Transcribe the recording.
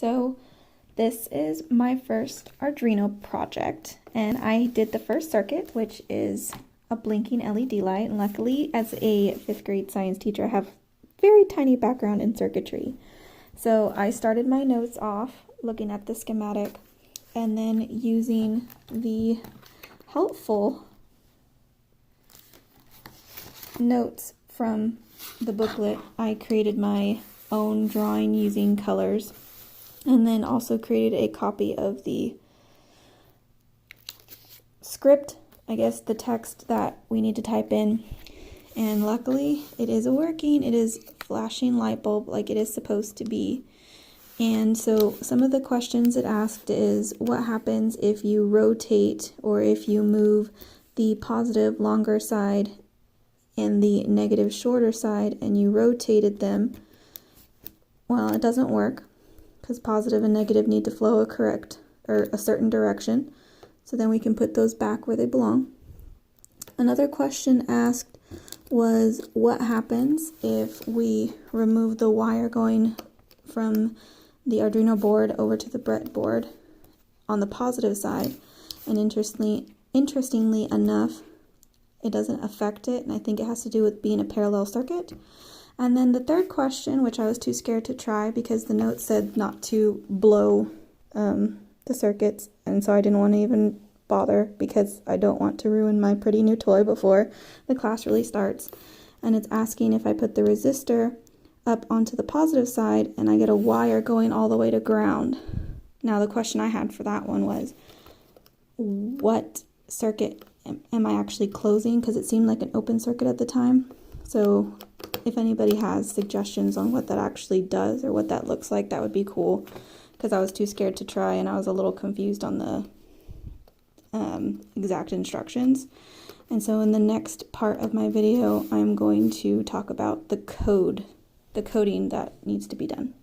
So this is my first Arduino project, and I did the first circuit, which is a blinking LED light. And luckily, as a 5th grade science teacher, I have very tiny background in circuitry. So I started my notes off looking at the schematic and then using the helpful notes from the booklet. I created my own drawing using colors, and then also created a copy of the script, I guess the text that we need to type in. And luckily it is working. It is flashing light bulb like it is supposed to be. And so some of the questions it asked is, what happens if you rotate or if you move the positive longer side and the negative shorter side and you rotated them? Well, it doesn't work because positive and negative need to flow a certain direction. So then we can put those back where they belong. Another question asked was, what happens if we remove the wire going from the Arduino board over to the breadboard on the positive side? And interestingly enough, it doesn't affect it, and I think it has to do with being a parallel circuit. And then the third question, which I was too scared to try because the note said not to blow the circuits, and so I didn't want to even bother because I don't want to ruin my pretty new toy before the class really starts. And it's asking if I put the resistor up onto the positive side and I get a wire going all the way to ground. Now the question I had for that one was, what circuit am I actually closing? Because it seemed like an open circuit at the time. So if anybody has suggestions on what that actually does or what that looks like, that would be cool, because I was too scared to try and I was a little confused on the exact instructions. And so in the next part of my video, I'm going to talk about the coding that needs to be done.